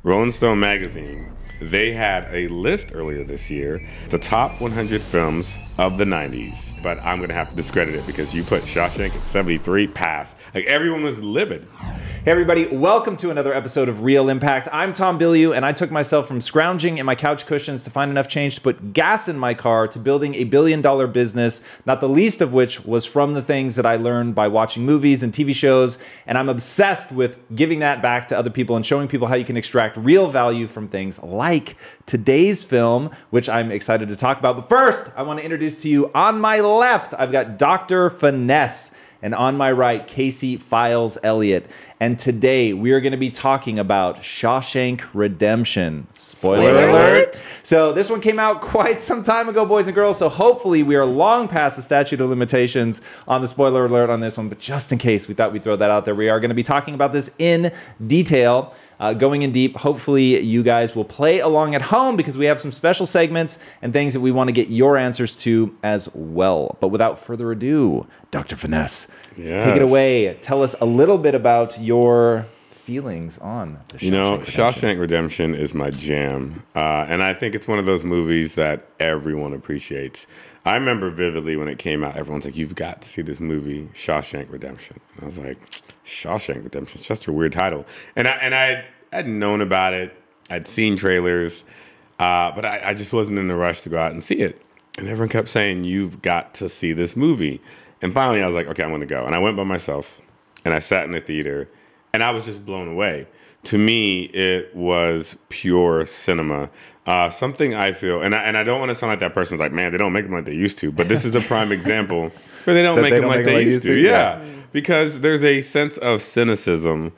Rolling Stone magazine, they had a list earlier this year, the top 100 films of the 90s. But I'm going to have to discredit it because you put Shawshank at 73, pass. Like, everyone was livid. Hey everybody, welcome to another episode of Real Impact. I'm Tom Bilyeu, and I took myself from scrounging in my couch cushions to find enough change to put gas in my car to building $1 billion business, not the least of which was from the things that I learned by watching movies and TV shows, and I'm obsessed with giving that back to other people and showing people how you can extract real value from things like today's film, which I'm excited to talk about. But first, I want to introduce to you, on my left, I've got Dr. Finesse, and on my right, Casey Files Elliott. And today we are going to be talking about Shawshank Redemption. Spoiler alert. So this one came out quite some time ago, boys and girls. So hopefully we are long past the statute of limitations on the spoiler alert on this one. But just in case, we thought we'd throw that out there. We are going to be talking about this in detail. Going in deep. Hopefully you guys will play along at home because we have some special segments and things that we want to get your answers to as well. But without further ado, Dr. Finesse, take it away. Tell us a little bit about your feelings on the Shawshank Redemption. Shawshank Redemption is my jam. And I think it's one of those movies that everyone appreciates. I remember vividly when it came out, everyone's like, you've got to see this movie, Shawshank Redemption. And I was like, Shawshank Redemption, it's just a weird title. And I'd known about it. I'd seen trailers, but I just wasn't in a rush to go out and see it. And everyone kept saying, you've got to see this movie. And finally, I was like, okay, I'm going to go. And I went by myself, and I sat in the theater, and I was just blown away. To me, it was pure cinema. Something I feel, and I don't want to sound like that person who's like, man, they don't make them like they used to. But this is a prime example where they don't make them like they used to. Yeah, because there's a sense of cynicism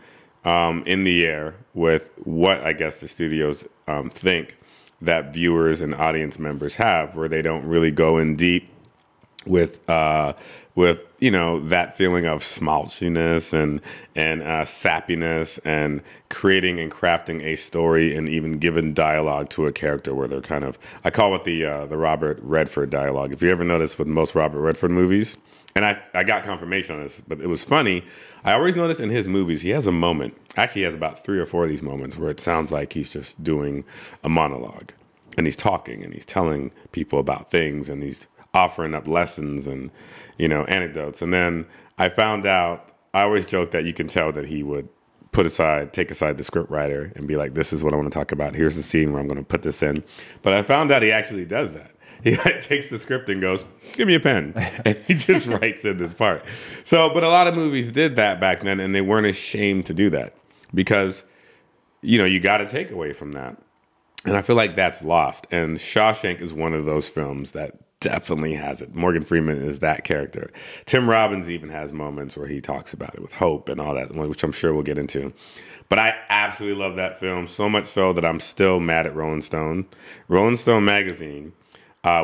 in the air with what I guess the studios think that viewers and audience members have, where they don't really go in deep with you know, that feeling of smouchiness and sappiness and creating and crafting a story and even giving dialogue to a character where they're kind of, I call it the Robert Redford dialogue. If you ever notice with most Robert Redford movies, and I got confirmation on this, but it was funny. I always notice in his movies, he has a moment. Actually, he has about 3 or 4 of these moments where it sounds like he's just doing a monologue. And he's talking and he's telling people about things and he's offering up lessons and, you know, anecdotes. And then I found out, I always joke that you can tell that he would take aside the script writer and be like, this is what I want to talk about. Here's the scene where I'm going to put this in. But I found out he actually does that. He like takes the script and goes, give me a pen. And he just writes in this part. So, but a lot of movies did that back then, and they weren't ashamed to do that because, you know, you got to take away from that. And I feel like that's lost. And Shawshank is one of those films that definitely has it. Morgan Freeman is that character. Tim Robbins even has moments where he talks about it with hope and all that, which I'm sure we'll get into. But I absolutely love that film, so much so that I'm still mad at Rolling Stone. Rolling Stone magazine,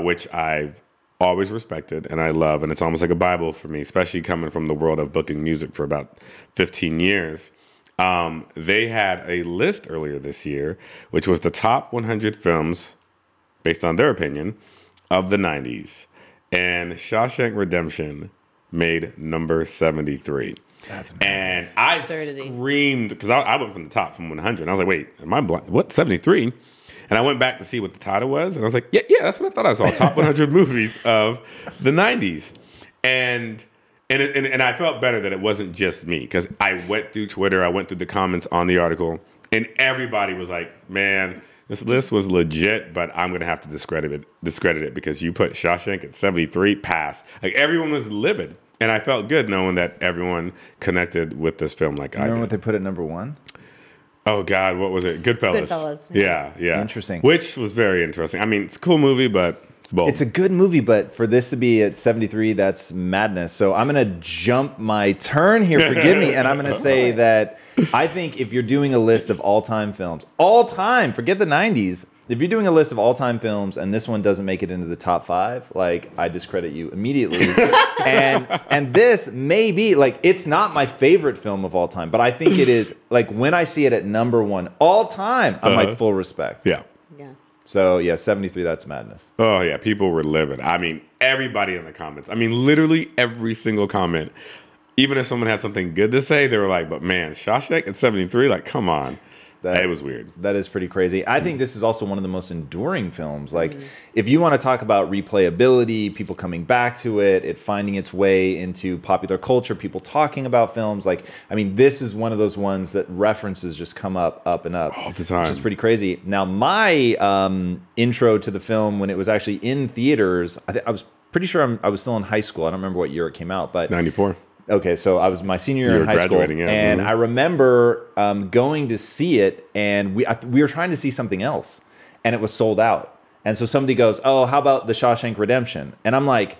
which I've always respected and I love, and it's almost like a Bible for me, especially coming from the world of booking music for about 15 years. They had a list earlier this year, which was the top 100 films, based on their opinion, of the 90s. And Shawshank Redemption made number 73. That's and I screamed, because I went from the top from 100. And I was like, wait, am I blind? What, 73? And I went back to see what the title was. And I was like, yeah, that's what I thought I saw. Top 100 movies of the 90s. And I felt better that it wasn't just me, because I went through Twitter, I went through the comments on the article, and everybody was like, man, this list was legit, but I'm going to have to discredit it because you put Shawshank at 73, pass. Like, everyone was livid. And I felt good knowing that everyone connected with this film like I did. Remember what they put at number 1? Oh, God, what was it? Goodfellas. Goodfellas. Yeah. Interesting. Which was very interesting. I mean, it's a cool movie, but it's bold. It's a good movie, but for this to be at 73, that's madness. So I'm going to jump my turn here, forgive me, and I'm going to say that I think if you're doing a list of all-time films, all-time, forget the 90s, if you're doing a list of all-time films and this one doesn't make it into the top 5, like, I discredit you immediately. and this may be, like, it's not my favorite film of all time, but I think it is, like, when I see it at number 1 all time, I'm like, full respect. Yeah. So, yeah, 73, that's madness. Oh, yeah, people were livid. I mean, everybody in the comments. I mean, literally every single comment. Even if someone had something good to say, they were like, but man, Shawshank at 73, like, come on. It was weird. That is pretty crazy. I think this is also one of the most enduring films. Like, if you want to talk about replayability, people coming back to it finding its way into popular culture, people talking about films. Like, I mean, this is one of those ones that references just come up and up all the time, which is pretty crazy. Now, my intro to the film when it was actually in theaters, I was pretty sure I was still in high school. I don't remember what year it came out, but 94. Okay, so I was my senior year in high school, yeah. and I remember going to see it, and we were trying to see something else, and it was sold out. And so somebody goes, "Oh, how about the Shawshank Redemption?" And I'm like,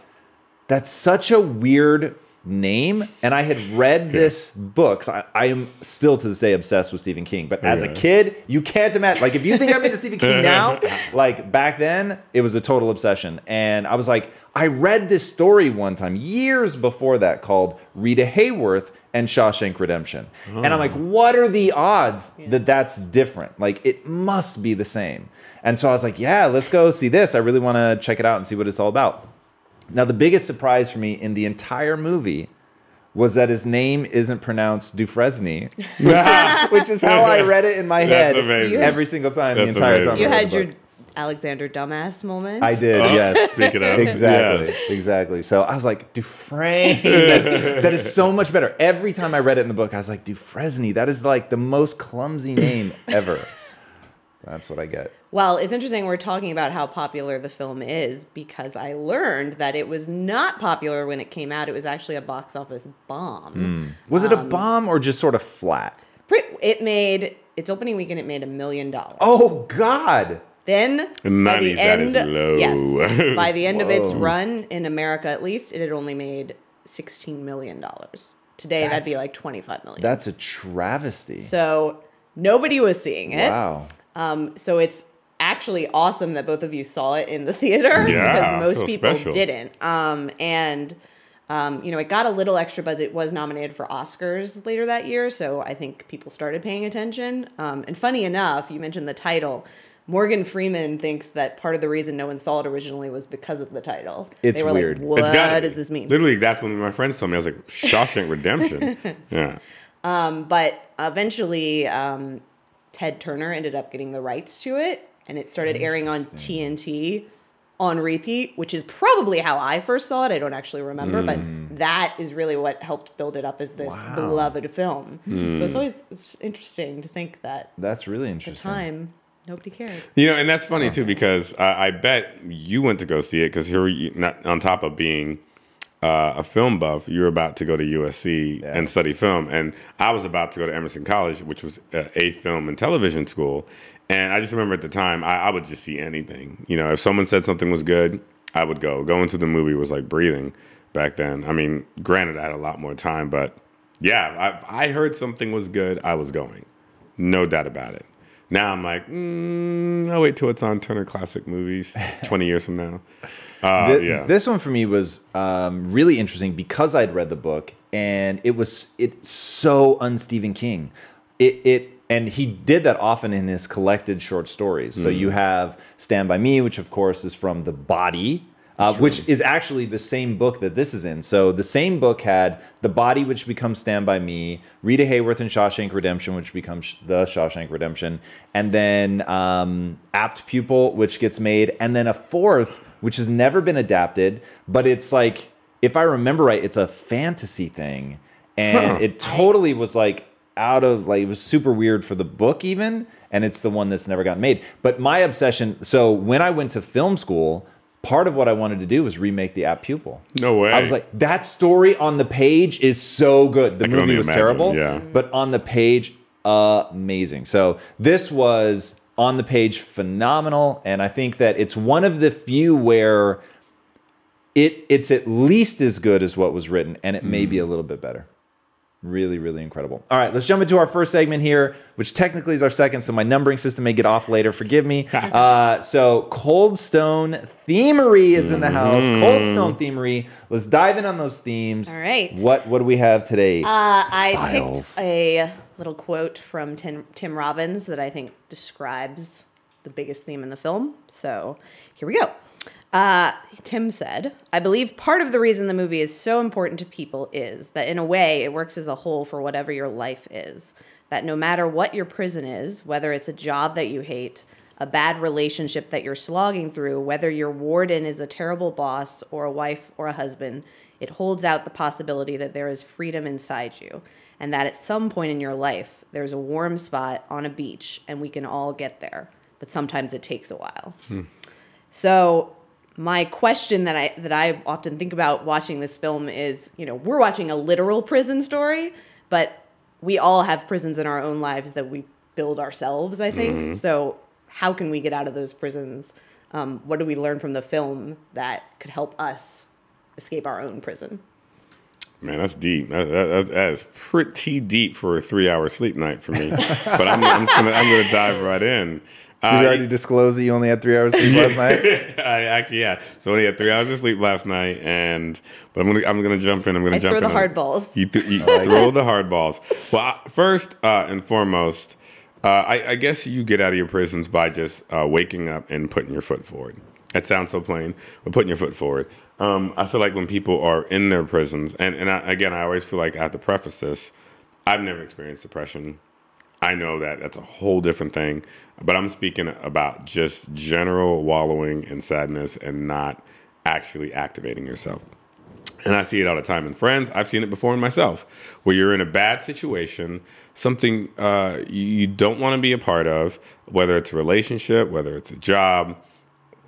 "That's such a weird name." And I had read this book. So I am still to this day obsessed with Stephen King. But as a kid, you can't imagine. Like, if you think I'm into Stephen King now, like back then, it was a total obsession. And I was like, I read this story one time years before that called Rita Hayworth and Shawshank Redemption. And I'm like, what are the odds that that's different? Like, it must be the same. And so I was like, yeah, let's go see this. I really want to check it out and see what it's all about. Now, the biggest surprise for me in the entire movie was that his name isn't pronounced Dufresne, which is how I read it in my head every single time, the entire time. You had your Alexander Dumbass moment. I did, yes. Speaking of. Exactly. So I was like, Dufresne, that is so much better. Every time I read it in the book, I was like, Dufresne, that is like the most clumsy name ever. That's what I get. Well, it's interesting we're talking about how popular the film is because I learned that it was not popular when it came out. It was actually a box office bomb. Was it a bomb or just sort of flat? It made, its opening weekend, it made $1 million. Oh, God. Then, by the end, low. yes, by the end of its run, in America at least, it had only made $16 million. Today, that'd be like $25 million. That's a travesty. So, nobody was seeing it. Wow. So it's actually awesome that both of you saw it in the theater because most people didn't. It got a little extra buzz. It was nominated for Oscars later that year, so I think people started paying attention. And funny enough, you mentioned the title. Morgan Freeman thinks that part of the reason no one saw it originally was because of the title. It's weird. Like, what does this mean? Literally, that's when my friends told me. I was like, Shawshank Redemption. Yeah. But eventually, Ted Turner ended up getting the rights to it, and it started airing on TNT on repeat, which is probably how I first saw it. I don't actually remember, but that is really what helped build it up as this beloved film. So it's interesting to think that that's really interesting. At the time, nobody cared. And that's funny too because I bet you went to go see it because here not on top of being a film buff, you were about to go to USC and study film, and I was about to go to Emerson College, which was a film and television school. And I just remember at the time, I would just see anything. If someone said something was good, I would go. Going to the movie was like breathing back then. I mean, granted, I had a lot more time, but yeah, I heard something was good, I was going. No doubt about it. Now I'm like, I'll wait till it's on Turner Classic Movies 20 years from now. This one for me was really interesting because I'd read the book, and it's so un-Stephen King. And he did that often in his collected short stories. So you have Stand By Me, which of course is from The Body, which is actually the same book that this is in. So the same book had The Body, which becomes Stand By Me, Rita Hayworth and Shawshank Redemption, which becomes The Shawshank Redemption, and then Apt Pupil, which gets made, and then a fourth, which has never been adapted, but it's like, if I remember right, it's a fantasy thing. And it totally was like out of, like, it was super weird for the book even, and it's the one that's never gotten made. But my obsession, so when I went to film school, part of what I wanted to do was remake The Apt Pupil. No way. I was like, that story on the page is so good. The movie was terrible, but on the page, amazing. So this was on the page phenomenal, and I think that it's one of the few where it's at least as good as what was written, and it may be a little bit better. Really, really incredible. All right, let's jump into our first segment here, which technically is our second, so my numbering system may get off later. Forgive me. So Cold Stone Themery is in the house. Cold Stone Themery. Let's dive in on those themes. All right. What do we have today? I picked a little quote from Tim Robbins that I think describes the biggest theme in the film. So here we go. Tim said, "I believe part of the reason the movie is so important to people is that in a way it works as a whole for whatever your life is. that no matter what your prison is, whether it's a job that you hate, a bad relationship that you're slogging through, whether your warden is a terrible boss or a wife or a husband, it holds out the possibility that there is freedom inside you, and that at some point in your life, there's a warm spot on a beach, and we can all get there. But sometimes it takes a while. So my question that I often think about watching this film is, we're watching a literal prison story, but we all have prisons in our own lives that we build ourselves, I think. So how can we get out of those prisons? What do we learn from the film that could help us escape our own prison? Man, that's deep. That is pretty deep for a 3-hour sleep night for me. But I'm gonna dive right in. You already disclosed that you only had 3 hours sleep last night? I actually, yeah. So I only had 3 hours of sleep last night, but I'm gonna jump in. I throw the hard balls. You throw the hard balls. Well, first and foremost, I guess you get out of your prisons by just waking up and putting your foot forward. That sounds so plain, but putting your foot forward. I feel like when people are in their prisons, and I always feel like I have to preface this. I've never experienced depression. I know that that's a whole different thing, but I'm speaking about just general wallowing in sadness and not actually activating yourself. And I see it all the time in friends. I've seen it before in myself, where you're in a bad situation, something you don't want to be a part of, whether it's a relationship, whether it's a job,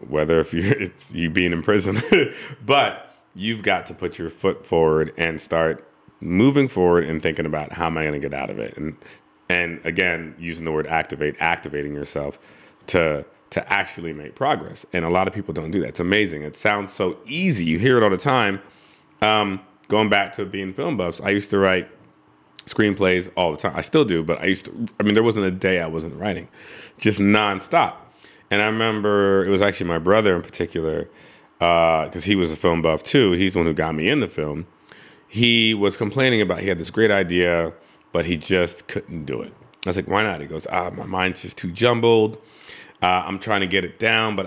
whether it's you being in prison, but you've got to put your foot forward and start moving forward and thinking about how am I going to get out of it. And again, using the word activating yourself to actually make progress. And a lot of people don't do that. It's amazing. It sounds so easy. You hear it all the time. Going back to being film buffs, I used to write screenplays all the time. I still do, but there wasn't a day I wasn't writing, just nonstop. And I remember it was actually my brother in particular, because he was a film buff too. He's the one who got me into film. He was complaining about he had this great idea, but he just couldn't do it. I was like, why not? He goes, my mind's just too jumbled. I'm trying to get it down, but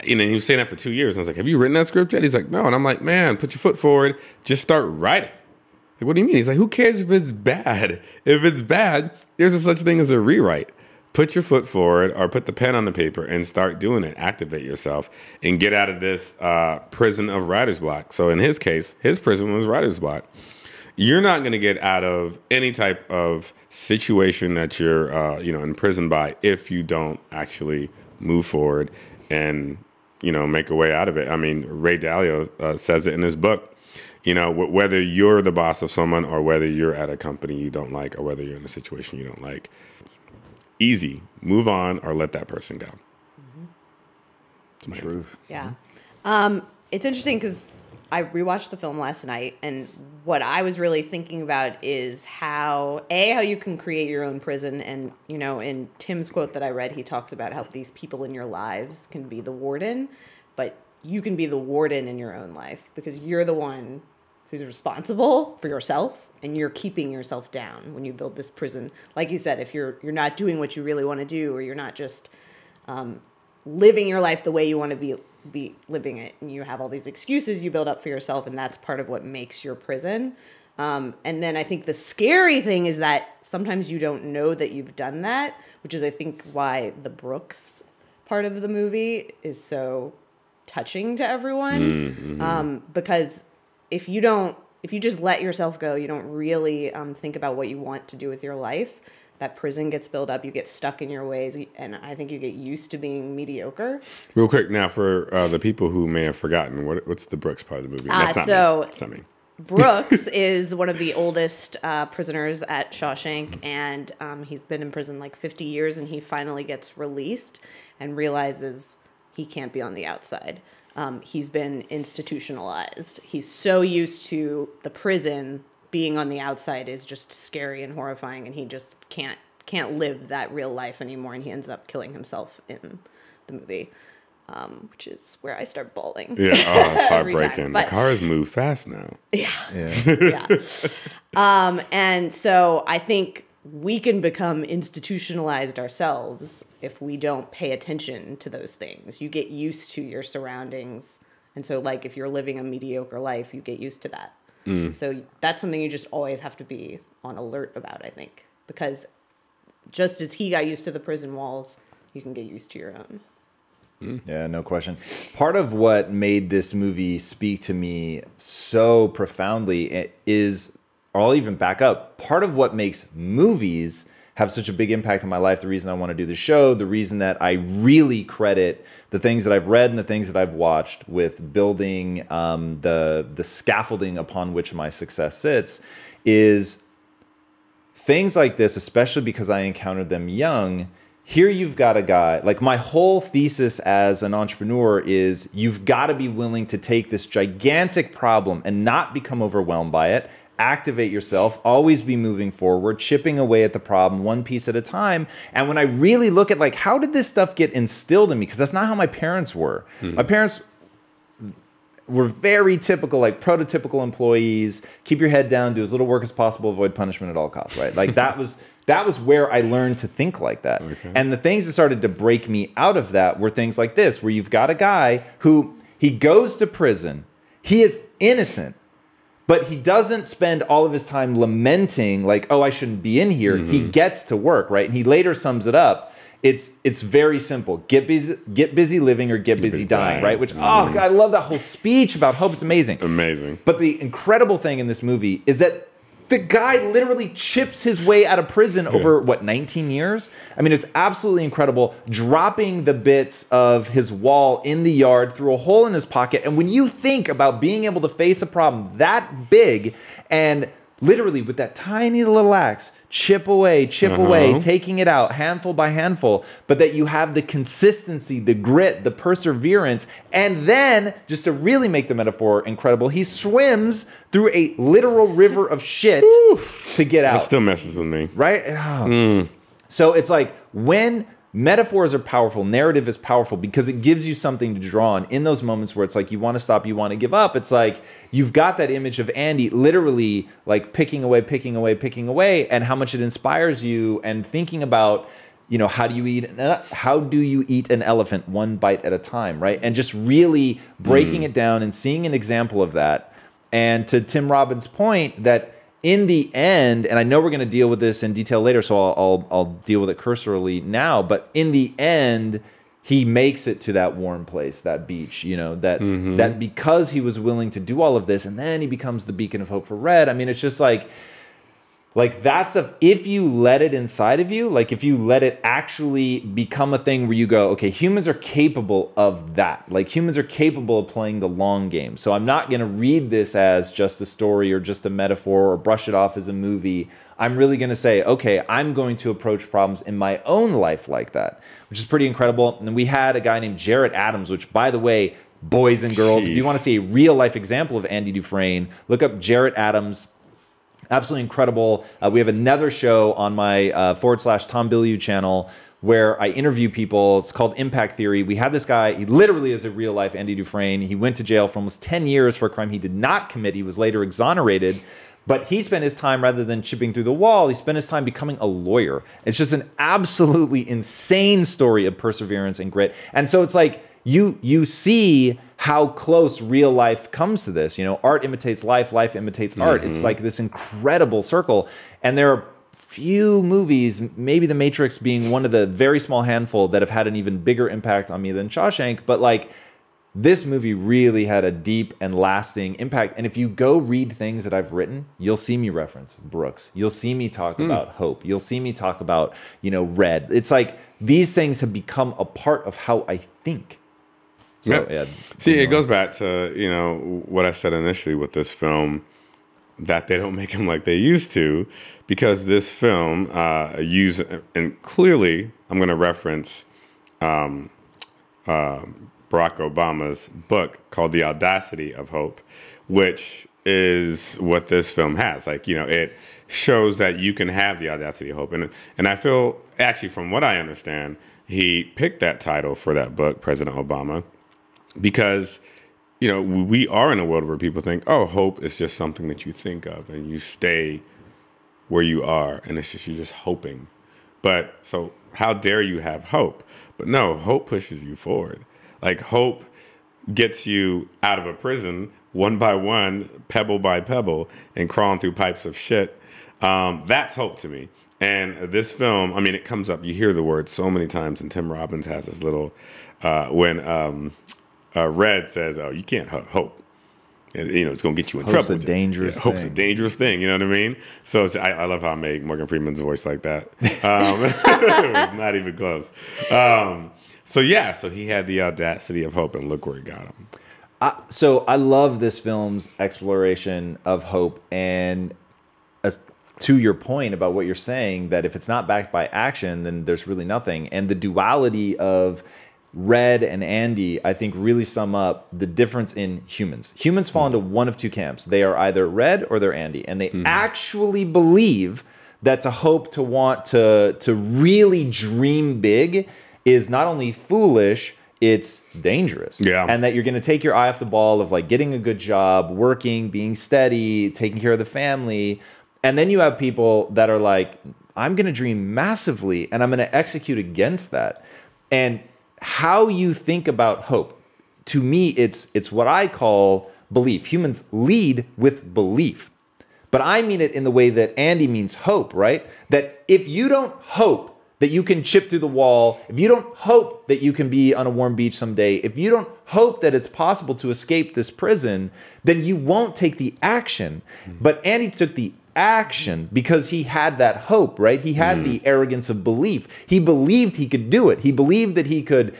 he was saying that for 2 years. And I was like, have you written that script yet? He's like, no. And I'm like, man, put your foot forward. Just start writing. Like, what do you mean? He's like, who cares if it's bad? If it's bad, there's a such thing as a rewrite. Put your foot forward or put the pen on the paper and start doing it. Activate yourself and get out of this prison of writer's block. So in his case, his prison was writer's block. You're not going to get out of any type of situation that you're, imprisoned by if you don't actually move forward and, make a way out of it. I mean, Ray Dalio says it in his book, whether you're the boss of someone or whether you're at a company you don't like or whether you're in a situation you don't like, easy, move on or let that person go. It's my truth. Yeah. It's interesting because I rewatched the film last night, and what I was really thinking about is how you can create your own prison. And, in Tim's quote that I read, he talks about how these people in your lives can be the warden, but you can be the warden in your own life because you're the one who's responsible for yourself, and you're keeping yourself down when you build this prison. Like you said, if you're not doing what you really want to do, or you're not just living your life the way you want to be living it, and you have all these excuses you build up for yourself, and that's part of what makes your prison. And then I think the scary thing is that sometimes you don't know that you've done that, which is I think why the Brooks part of the movie is so touching to everyone. Because if you just let yourself go, you don't really think about what you want to do with your life, that prison gets built up, you get stuck in your ways, and I think you get used to being mediocre. Real quick, now for the people who may have forgotten, what's the Brooks part of the movie? That's not me. Brooks is one of the oldest prisoners at Shawshank, and he's been in prison like 50 years, and he finally gets released and realizes he can't be on the outside. He's been institutionalized. He's so used to the prison. Being on the outside is just scary and horrifying, and he just can't live that real life anymore, and he ends up killing himself in the movie, which is where I start bawling. Yeah, it's heartbreaking. The cars move fast now. Yeah. And so I think we can become institutionalized ourselves if we don't pay attention to those things. You get used to your surroundings, and so like if you're living a mediocre life, you get used to that. So that's something you just always have to be on alert about, I think, because just as he got used to the prison walls, you can get used to your own. Yeah, no question. Part of what made this movie speak to me so profoundly is, or I'll even back up, part of what makes movies have such a big impact on my life, the reason I want to do the show, the reason that I really credit the things that I've read and the things that I've watched with building the scaffolding upon which my success sits, is things like this, especially because I encountered them young. Here you've got a guy, like my whole thesis as an entrepreneur is you've got to be willing to take this gigantic problem and not become overwhelmed by it, activate yourself, always be moving forward, chipping away at the problem one piece at a time. And when I really look at like, how did this stuff get instilled in me? Because that's not how my parents were. My parents were very typical, like prototypical employees, keep your head down, do as little work as possible, avoid punishment at all costs, right? Like that was where I learned to think like that. Okay. And the things that started to break me out of that were things like this, where you've got a guy who, he goes to prison, he is innocent, but he doesn't spend all of his time lamenting like, oh, I shouldn't be in here. He gets to work, right? And he later sums it up. It's very simple. Get busy living or get busy dying, right? Which, oh, God, I love that whole speech about hope. It's amazing. Amazing. But the incredible thing in this movie is that the guy literally chips his way out of prison over, what, 19 years? I mean, it's absolutely incredible, dropping the bits of his wall in the yard through a hole in his pocket. And when you think about being able to face a problem that big and literally with that tiny little axe, chip away, taking it out handful by handful, but that you have the consistency, the grit, the perseverance, and then, just to really make the metaphor incredible, he swims through a literal river of shit to get out. It still messes with me. Right? Oh. So it's like, when metaphors are powerful, narrative is powerful because it gives you something to draw on in those moments where it's like you want to stop, you want to give up. It's like you've got that image of Andy literally like picking away, and how much it inspires you, and thinking about, you know, how do you eat an elephant one bite at a time, right? And just really breaking it down and seeing an example of that. And to Tim Robbins' point, that in the end, and I know we're going to deal with this in detail later, so I'll deal with it cursorily now, but in the end, he makes it to that warm place, that beach, you know, that because he was willing to do all of this, and then he becomes the beacon of hope for Red. I mean, it's just like that stuff, if you let it inside of you, like if you let it actually become a thing where you go, okay, humans are capable of that. Like humans are capable of playing the long game. So I'm not going to read this as just a story or just a metaphor or brush it off as a movie. I'm really going to say, okay, I'm going to approach problems in my own life like that, which is pretty incredible. And we had a guy named Jarrett Adams, which, by the way, boys and girls, if you want to see a real life example of Andy Dufresne, look up Jarrett Adams. Absolutely incredible. We have another show on my /Tom Bilyeu channel where I interview people. It's called Impact Theory. We had this guy. He literally is a real life Andy Dufresne. He went to jail for almost 10 years for a crime he did not commit. He was later exonerated. But he spent his time, rather than chipping through the wall, he spent his time becoming a lawyer. It's just an absolutely insane story of perseverance and grit. And so it's like you see how close real life comes to this. You know, art imitates life, life imitates art. It's like this incredible circle. And there are few movies, maybe The Matrix being one of the very small handful, that have had an even bigger impact on me than Shawshank. But like, this movie really had a deep and lasting impact. And if you go read things that I've written, you'll see me reference Brooks. You'll see me talk about hope. You'll see me talk about, you know, Red. It's like these things have become a part of how I think. So, yeah. See, it goes back to, you know, what I said initially with this film, that they don't make them like they used to, because this film and clearly I'm going to reference Barack Obama's book called The Audacity of Hope, which is what this film has. Like, you know, it shows that you can have the audacity of hope. And I feel, actually, from what I understand, he picked that title for that book, President Obama, because, you know, we are in a world where people think, oh, hope is just something that you think of and you stay where you are and it's just, you're just hoping. But so how dare you have hope? But no, hope pushes you forward. Like, hope gets you out of a prison one by one, pebble by pebble, and crawling through pipes of shit. That's hope to me. And this film, I mean, it comes up. You hear the word so many times, and Tim Robbins has this little when Red says, "Oh, you can't hope." You know, it's going to get you in Hope's trouble. a dangerous thing. Hope's a dangerous thing. You know what I mean? So I love how I make Morgan Freeman's voice like that. Not even close. So he had the audacity of hope, and look where he got him. So I love this film's exploration of hope, and to your point about what you're saying, that if it's not backed by action, then there's really nothing. And the duality of Red and Andy, I think, really sum up the difference in humans. Humans fall into one of two camps. They are either Red or they're Andy, and they actually believe that to hope, to want, to really dream big is not only foolish, it's dangerous. Yeah. And that you're going to take your eye off the ball of like getting a good job, working, being steady, taking care of the family. And then you have people that are like, I'm going to dream massively and I'm going to execute against that. And how you think about hope, to me, it's what I call belief. Humans lead with belief. But I mean it in the way that Andy means hope, right? That if you don't hope that you can chip through the wall, if you don't hope that you can be on a warm beach someday, if you don't hope that it's possible to escape this prison, then you won't take the action. But Andy took the action because he had that hope, right? He had the arrogance of belief. He believed he could do it. He believed that he could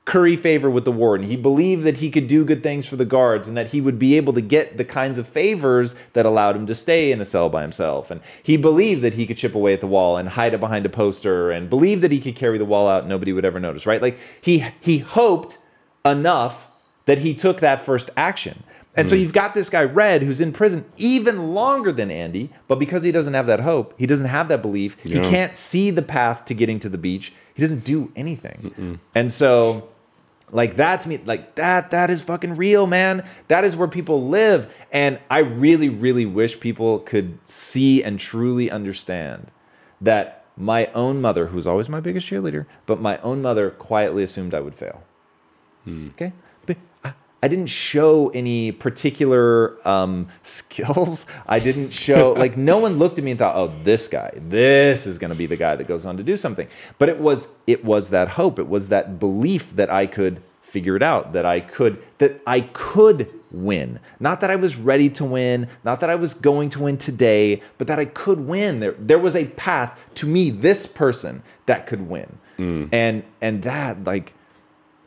curry favor with the warden. He believed that he could do good things for the guards and that he would be able to get the kinds of favors that allowed him to stay in a cell by himself. And he believed that he could chip away at the wall and hide it behind a poster and believed that he could carry the wall out and nobody would ever notice, right? Like he hoped enough that he took that first action. And so you've got this guy, Red, who's in prison even longer than Andy, but because he doesn't have that hope, he doesn't have that belief, he can't see the path to getting to the beach, he doesn't do anything. And so, like, that to me, like, that is fucking real, man. That is where people live. And I really, really wish people could see and truly understand that my own mother, who's always my biggest cheerleader, but my own mother quietly assumed I would fail. Okay? I didn't show any particular skills. I didn't show, like, no one looked at me and thought, oh, this is going to be the guy that goes on to do something. But it was that hope. It was that belief that I could figure it out, that I could win. Not that I was ready to win, not that I was going to win today, but that I could win. There was a path to me, this person, that could win. And that, like,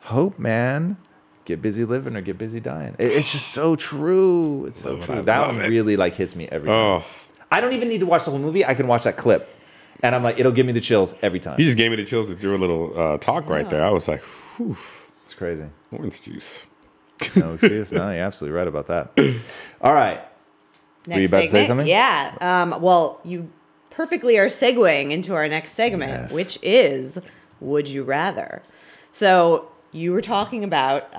hope, man. Get busy living or get busy dying. It's just so true. It's so true. That one really like hits me every time. I don't even need to watch the whole movie. I can watch that clip, and I'm like, it'll give me the chills every time. You just gave me the chills with your little talk right there. I was like, whew. It's crazy. Orange juice. No excuse. No, you're absolutely right about that. All right. Next Were you about to say something? Yeah. Well, you perfectly are segueing into our next segment, which is Would You Rather? So you were talking about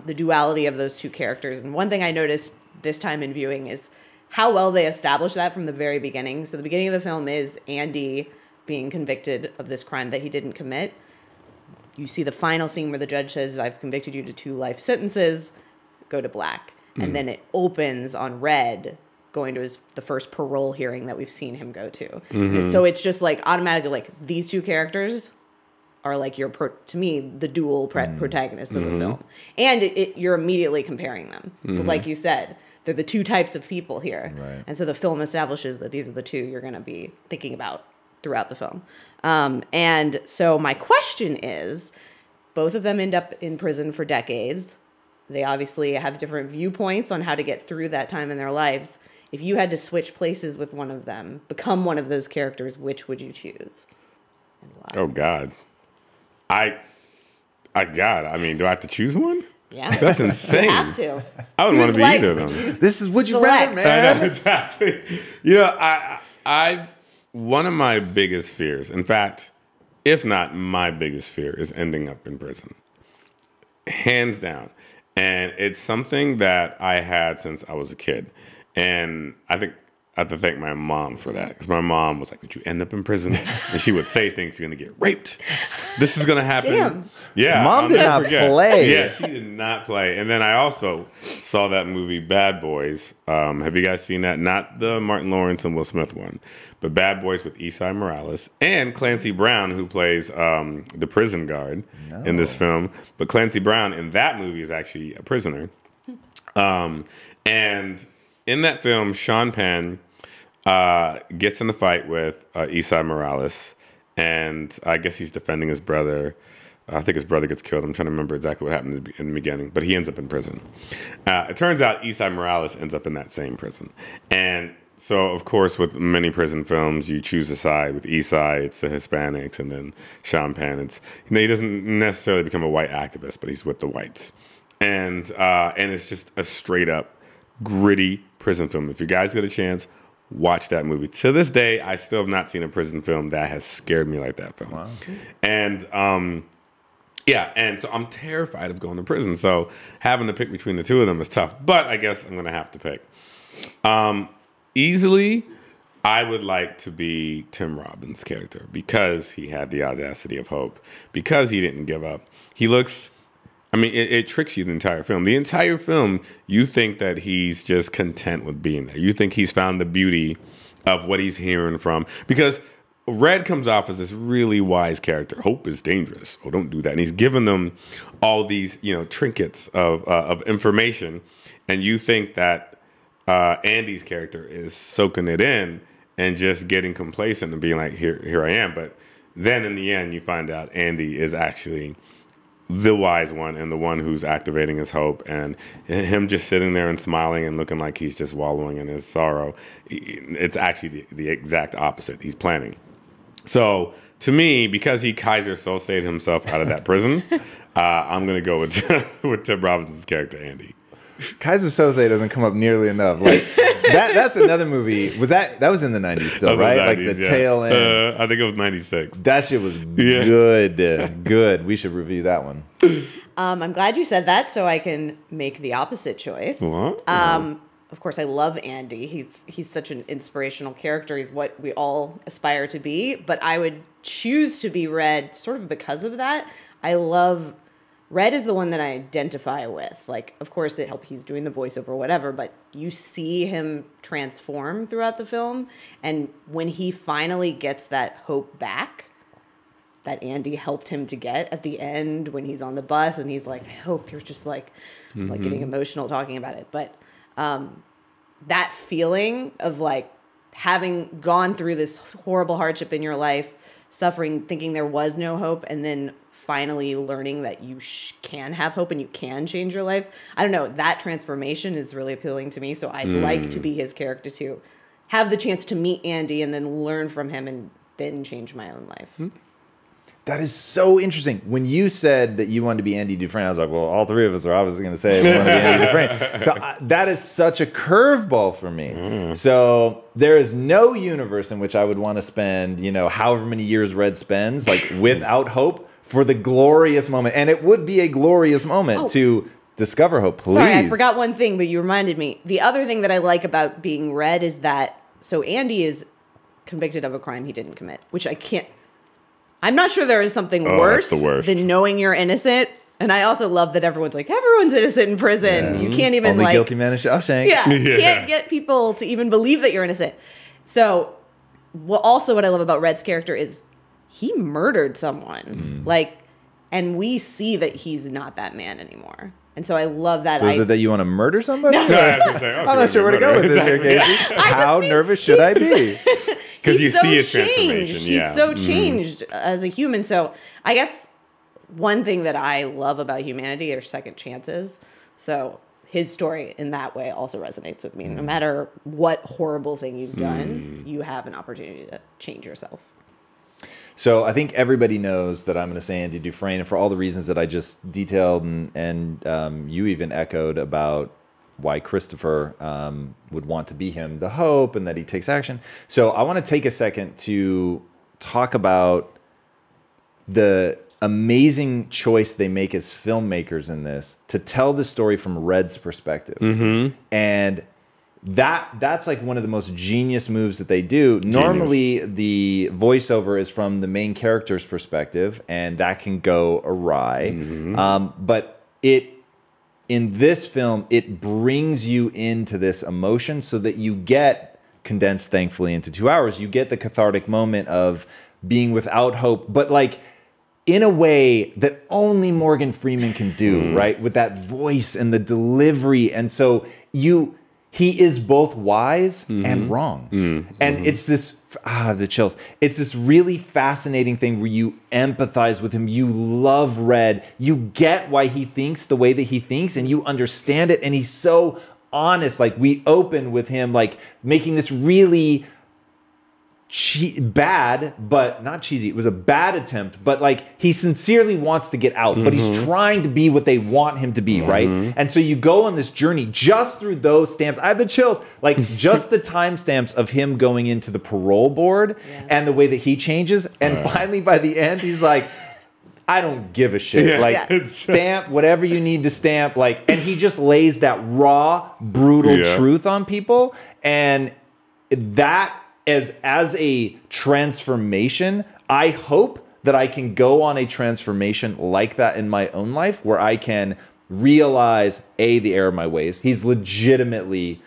the duality of those two characters. And one thing I noticed this time in viewing is how well they established that from the very beginning. So the beginning of the film is Andy being convicted of this crime that he didn't commit. You see the final scene where the judge says, I've convicted you to 2 life sentences, go to black. And then it opens on Red going to the first parole hearing that we've seen him go to. And so it's just like automatically like these two characters are like to me, the dual protagonists of the film. And you're immediately comparing them. So like you said, they're the two types of people here. Right. And so the film establishes that these are the two you're going to be thinking about throughout the film. And so my question is, both of them end up in prison for decades. They obviously have different viewpoints on how to get through that time in their lives. If you had to switch places with one of them, become one of those characters, which would you choose? And why? Oh, God. I mean, do I have to choose one? Yeah. That's insane. You have to. I would want to be like- either of them. This is Would You Select. Rather, man. I know, exactly. You know, I've one of my biggest fears, in fact, if not my biggest fear, is ending up in prison. Hands down. And it's something that I had since I was a kid. And I think have to thank my mom for that, because my mom was like, "Did you end up in prison?" And she would say things, "You're gonna get raped. This is gonna happen." Damn. Yeah, Mom I'll did never not forget. play. Yeah, she did not play. And then I also saw that movie Bad Boys. Have you guys seen that? Not the Martin Lawrence and Will Smith one, but Bad Boys with Esai Morales and Clancy Brown, who plays the prison guard in this film. But Clancy Brown in that movie is actually a prisoner. And in that film, Sean Penn gets in the fight with Esai Morales, and I guess he's defending his brother. I think his brother gets killed. I'm trying to remember exactly what happened in the beginning, but he ends up in prison. It turns out Esai Morales ends up in that same prison. And so, of course, with many prison films, you choose a side. With Esai, it's the Hispanics, and then Sean Penn, he doesn't necessarily become a white activist, but he's with the whites. And it's just a straight up gritty prison film. If you guys get a chance, watch that movie. To this day, I still have not seen a prison film that has scared me like that film. Wow. And and so I'm terrified of going to prison. So having to pick between the two of them is tough. But I guess I'm going to have to pick. Easily, I would like to be Tim Robbins' character, because he had the audacity of hope, because he didn't give up. He looks... I mean, it tricks you the entire film. The entire film, you think that he's just content with being there. You think he's found the beauty of what he's hearing from. Because Red comes off as this really wise character. Hope is dangerous. Oh, don't do that. And he's giving them all these, trinkets of information. And you think that Andy's character is soaking it in and just getting complacent and being like, here I am. But then in the end, you find out Andy is actually the wise one and the one who's activating his hope, and him just sitting there and smiling and looking like he's just wallowing in his sorrow. It's actually the exact opposite. He's planning. So to me, because he Kaiser Sosa'd himself out of that prison, I'm going to go with Tim Robbins' character, Andy. Kaiser Soze doesn't come up nearly enough. Like that's another movie. That was in the 90s still, right? 90s, like the tail end. I think it was 96. That shit was good. Good. We should review that one. I'm glad you said that, so I can make the opposite choice. Of course, I love Andy. He's such an inspirational character. He's what we all aspire to be. But I would choose to be Red sort of because of that. Red is the one that I identify with. Like, of course, he's doing the voiceover or whatever, but you see him transform throughout the film. And when he finally gets that hope back that Andy helped him to get at the end, when he's on the bus and he's like, I hope you're just like getting emotional talking about it. But that feeling of like having gone through this horrible hardship in your life, suffering, thinking there was no hope, and then finally learning that you can have hope and you can change your life. I don't know. That transformation is really appealing to me. So I'd like to be his character too. Have the chance to meet Andy and then learn from him and then change my own life. That is so interesting. When you said that you wanted to be Andy Dufresne, I was like, well, all three of us are obviously going to say we want to be Andy Dufresne. So that is such a curveball for me. So there is no universe in which I would want to spend, however many years Red spends, like without hope for the glorious moment. And it would be a glorious moment to discover hope. Please. Sorry, I forgot one thing, but you reminded me. The other thing that I like about being Red is that, so Andy is convicted of a crime he didn't commit, which I'm not sure there is something worse than knowing you're innocent. And I also love that everyone's like, everyone's innocent in prison. You can't even Only guilty man in Shawshank. You can't get people to even believe that you're innocent. So what I love about Red's character is he murdered someone. And we see that he's not that man anymore. And so I love that. So is it that you want to murder somebody? No, I'm not sure where to go with this here, Casey. How nervous should I be? Because you see his transformation. He's so changed as a human. So I guess one thing that I love about humanity are second chances. So his story in that way also resonates with me. No matter what horrible thing you've done, you have an opportunity to change yourself. So I think everybody knows that I'm going to say Andy Dufresne, and for all the reasons that I just detailed and you even echoed about why Christopher would want to be him, the hope, and that he takes action. So I want to take a second to talk about the amazing choice they make as filmmakers in this to tell the story from Red's perspective. And that's like one of the most genius moves that they do. Normally, the voiceover is from the main character's perspective, and that can go awry. But in this film, it brings you into this emotion so that you get condensed, thankfully, into 2 hours. You get the cathartic moment of being without hope, but like in a way that only Morgan Freeman can do, right? With that voice and the delivery. And so he is both wise and wrong. And it's this, the chills. It's this really fascinating thing where you empathize with him. You love Red. You get why he thinks the way that he thinks, and you understand it. And he's so honest. Like, we open with him, like, making this really bad, but not cheesy. It was a bad attempt, but like he sincerely wants to get out, but he's trying to be what they want him to be, right? And so you go on this journey just through those stamps. I have the chills, like just the timestamps of him going into the parole board and the way that he changes. And finally, by the end, he's like, I don't give a shit. Like, stamp whatever you need to stamp. Like, and he just lays that raw, brutal truth on people, and that. As a transformation, I hope that I can go on a transformation like that in my own life, where I can realize, the error of my ways. He's legitimately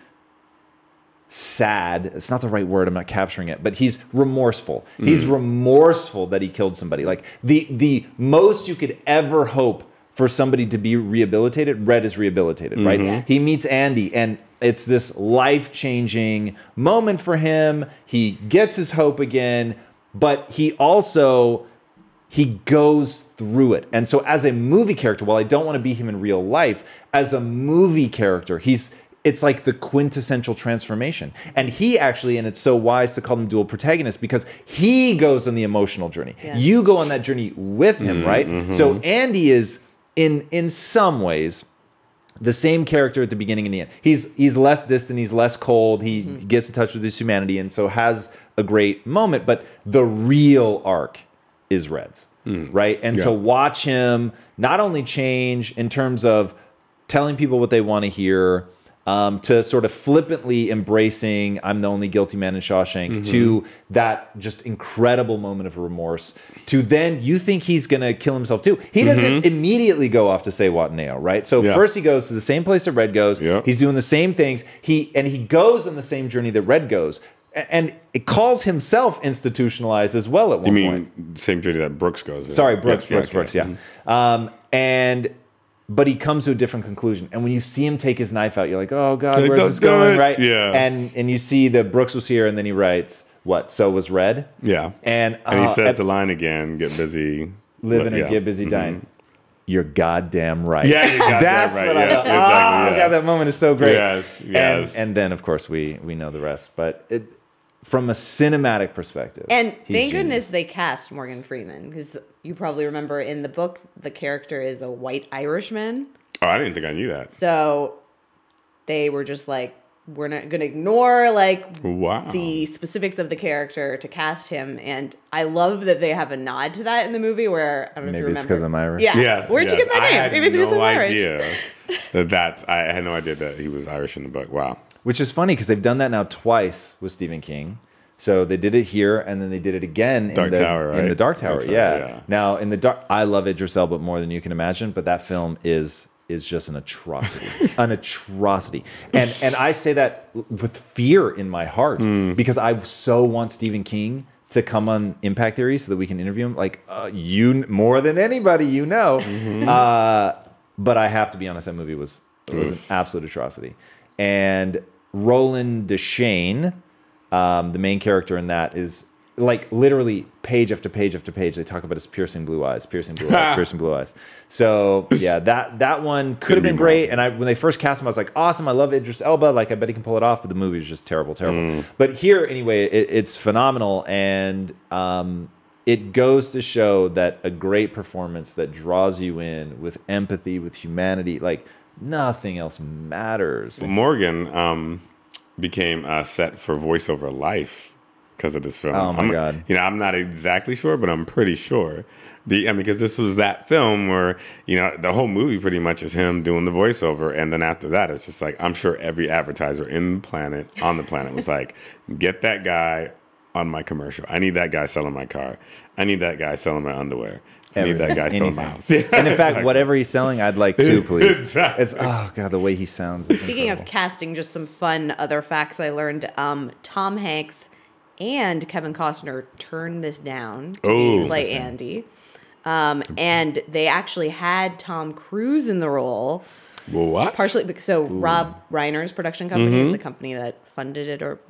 sad. It's not the right word. I'm not capturing it, but he's remorseful. He's remorseful that he killed somebody. Like, the most you could ever hope for somebody to be rehabilitated, Red is rehabilitated, right? He meets Andy, and it's this life-changing moment for him. He gets his hope again, but he goes through it. And so as a movie character, while I don't want to be him in real life, as a movie character, it's like the quintessential transformation. And he actually, and it's so wise to call them dual protagonists, because he goes on the emotional journey. You go on that journey with him, right? So Andy is, in some ways, the same character at the beginning and the end. He's less distant, he's less cold, he gets in touch with his humanity, and so has a great moment. But the real arc is Red's, right? And to watch him not only change in terms of telling people what they want to hear, to sort of flippantly embracing I'm the only guilty man in Shawshank, to that just incredible moment of remorse, to then you think he's going to kill himself too. He doesn't immediately go off to say Watanabe, right? So first he goes to the same place that Red goes. He's doing the same things. He goes on the same journey that Red goes. And it calls himself institutionalized as well at one point. You mean the same journey that Brooks goes? Sorry, Brooks, but he comes to a different conclusion. And when you see him take his knife out, you're like, oh, God, where's this going, right? And you see that Brooks was here, and then he writes, what, so was Red? And he says the line again, get busy. Living and get busy dying. You're goddamn right. Yeah, you're goddamn That's right. what I thought. Exactly, God, that moment is so great. Yes. And then, of course, we know the rest. But from a cinematic perspective. And thank goodness they cast Morgan Freeman, because you probably remember in the book, the character is a white Irishman. Oh, I didn't think I knew that. So they were just like, we're not going to ignore like the specifics of the character to cast him. And I love that they have a nod to that in the movie where, I don't know if you remember. Maybe it's because I'm Irish. Yeah. Yes, Where'd you get that name? Maybe it's because I'm Irish. I had no idea that he was Irish in the book. Wow. Which is funny because they've done that now twice with Stephen King. So they did it here, and then they did it again in the Dark Tower. Yeah. Now in the Dark, I love Idris Elba more than you can imagine, but that film is just an atrocity, an atrocity. And I say that with fear in my heart because I so want Stephen King to come on Impact Theory so that we can interview him. Like you more than anybody, you know. But I have to be honest, that movie was an absolute atrocity. And Roland Deschain, the main character in that, is like literally page after page after page. They talk about his piercing blue eyes, piercing blue eyes, piercing blue eyes. So yeah, that one could have been great. And when they first cast him, I was like, awesome. I love Idris Elba. Like, I bet he can pull it off. But the movie is just terrible, terrible. But here, anyway, it's phenomenal. And it goes to show that a great performance that draws you in with empathy, with humanity, like nothing else matters. Morgan became set for voiceover life because of this film. Oh my God. You know, I'm not exactly sure, but I'm pretty sure. Because this was that film where, you know, the whole movie pretty much is him doing the voiceover. And then after that, it's just like, I'm sure every advertiser on the planet was like, get that guy on my commercial. I need that guy selling my car. I need that guy selling my underwear. I need that guy selling my house. Yeah, And in fact, whatever he's selling, I'd like too, please. Exactly. It's, oh God, the way he sounds. Is Speaking of incredible. casting, just some fun other facts I learned. Tom Hanks and Kevin Costner turned this down to play Andy. And they actually had Tom Cruise in the role. Well, what? Partially because Rob Reiner's production company is the company that funded it or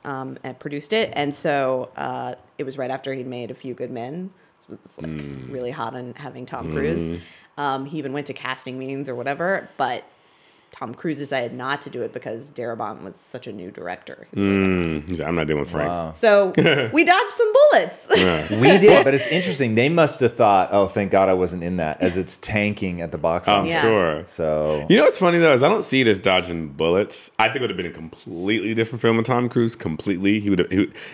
and produced it. And so it was right after he'd made A Few Good Men. So it was like really hot on having Tom Cruise. He even went to casting meetings or whatever, but Tom Cruise decided not to do it because Darabont was such a new director. He was like, He's like, I'm not doing Frank. Wow. so we dodged some bullets. We did, but it's interesting. They must have thought, oh, thank God I wasn't in that, as it's tanking at the box I'm office. Yeah. sure. So You know what's funny though is I don't see it as dodging bullets. I think it would have been a completely different film with Tom Cruise. Completely,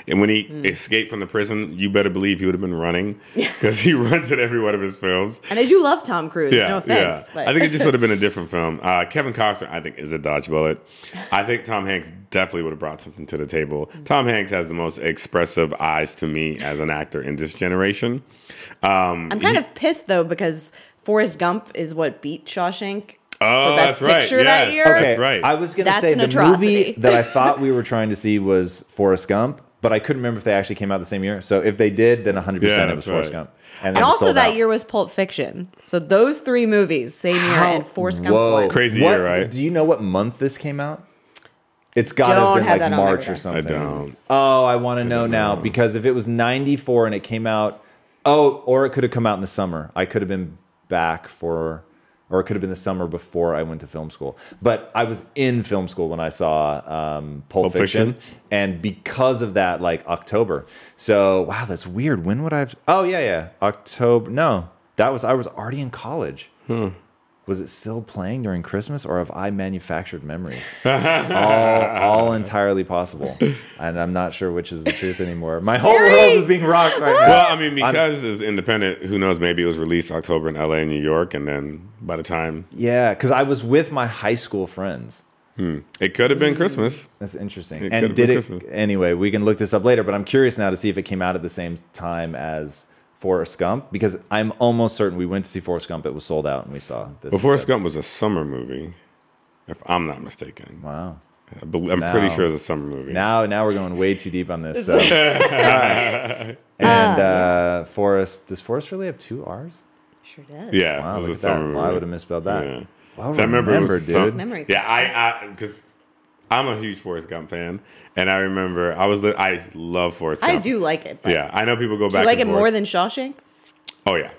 and when he escaped from the prison, you better believe he would have been running because he runs in every one of his films. And I do love Tom Cruise. No offense. But I think it just would have been a different film. Kevin Costner, I think, is a dodge bullet. I think Tom Hanks definitely would have brought something to the table. Tom Hanks has the most expressive eyes to me as an actor in this generation. I'm kind of pissed though because Forrest Gump is what beat Shawshank Oh, for Best that's right. Picture that Yes. year. okay, That's right. I was going to That's say an the atrocity. movie that I thought we were trying to see was Forrest Gump, but I couldn't remember if they actually came out the same year. So if they did, then 100% Yeah, it was that's Forrest right. Gump. And it was also sold that out. year was Pulp Fiction. So those three movies, same year, and Forrest Gump Whoa. won. Crazy What- year, right? Do you know what month this came out? It's got to Don't have been have like that on my March or radar. something. I don't. Oh, I want to know don't now know. because if it was 94 and it came out, or it could have come out in the summer. I could have been back for, or it could have been the summer before I went to film school. But I was in film school when I saw Pulp Fiction, and because of that, like October. So wow, that's weird. When would I have? Oh yeah, October. No, I was already in college. Was it still playing during Christmas, or have I manufactured memories? all entirely possible, and I'm not sure which is the truth anymore. My whole world is being rocked right now. Well, I mean, because it's independent, who knows? Maybe it was released October in LA and New York, and then by the time Yeah, because I was with my high school friends. it could have been Christmas. That's interesting. It And could've did been it Christmas. anyway? We can look this up later, but I'm curious now to see if it came out at the same time as Forrest Gump, because I'm almost certain we went to see Forrest Gump. It was sold out, and we saw this. But Forrest instead. Gump was a summer movie, if I'm not mistaken. Wow. I'm Now- pretty sure it's a summer movie. Now we're going way too deep on this. So. All right. And Forrest, does Forrest really have two R's? Sure does. Yeah, Wow, it was look a at summer that. movie. Well, I would have misspelled that. Yeah. Well, So I remember it was dude. Memory. Yeah, because I'm a huge Forrest Gump fan, and I remember I love Forrest Gump. I do like it. But Yeah, I know people go do back. you like it and forth. more than Shawshank? Oh yeah,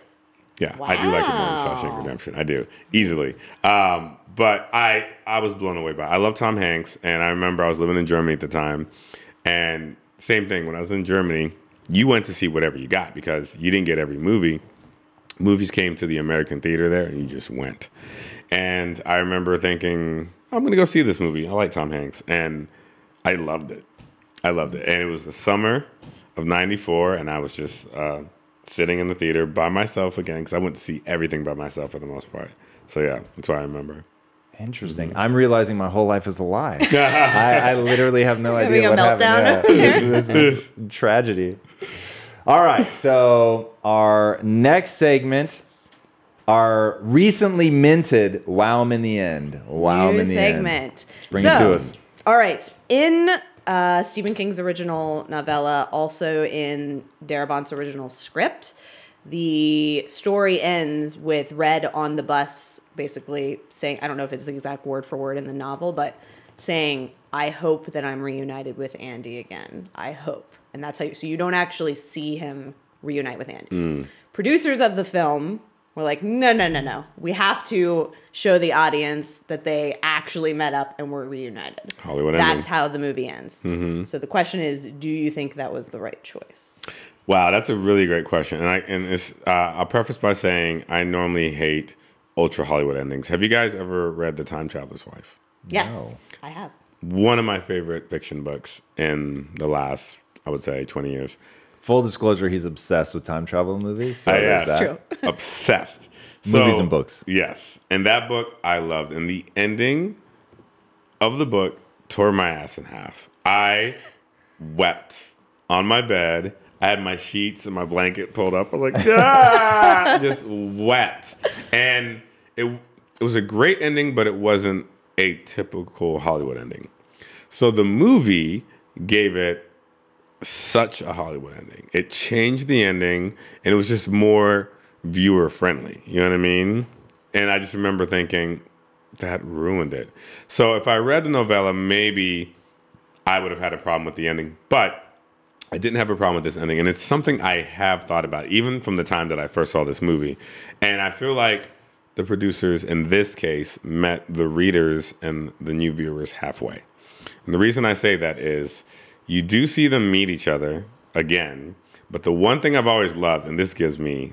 yeah. I do like it more than Shawshank Wow. Redemption. I do easily. But I was blown away by it. I love Tom Hanks, and I remember I was living in Germany at the time, and same thing when I was in Germany. You went to see whatever you got because you didn't get every movie. Movies came to the American theater there, and you just went. And I remember thinking, I'm going to go see this movie. I like Tom Hanks, and I loved it. I loved it, and it was the summer of '94, and I was just sitting in the theater by myself again because I went to see everything by myself for the most part. So yeah, that's what I remember. Interesting. I'm realizing my whole life is a lie. I literally have no Having idea a what happened. meltdown? Yeah, this is tragedy. All right, so our next segment, our recently minted "Wow 'em in the end." Wow 'em New in the end. segment. Bring it to us. All right. In Stephen King's original novella, also in Darabont's original script, the story ends with Red on the bus basically saying, I don't know if it's the exact word for word in the novel, but saying, I hope that I'm reunited with Andy again. I hope. And that's how so you don't actually see him reunite with Andy. Producers of the film were like, no. We have to show the audience that they actually met up and were reunited. Hollywood That's ending. how the movie ends. So the question is, do you think that was the right choice? Wow, that's a really great question, I'll preface by saying I normally hate ultra Hollywood endings. Have you guys ever read The Time Traveler's Wife? Yes, No. I have. One of my favorite fiction books in the last, I would say 20 years. Full disclosure, he's obsessed with time travel movies. So Yeah, there's that. True. Obsessed. Movies and books. Yes. And that book I loved. And the ending of the book tore my ass in half. I wept on my bed. I had my sheets and my blanket pulled up. I was like, ah! Just wept. And it was a great ending, but it wasn't a typical Hollywood ending. So the movie gave it such a Hollywood ending. It changed the ending, and it was just more viewer friendly. You know what I mean? And I just remember thinking, that ruined it. So if I read the novella, maybe I would have had a problem with the ending. But I didn't have a problem with this ending. And it's something I have thought about, even from the time that I first saw this movie. And I feel like the producers in this case met the readers and the new viewers halfway. And the reason I say that is you do see them meet each other again. But the one thing I've always loved, and this gives me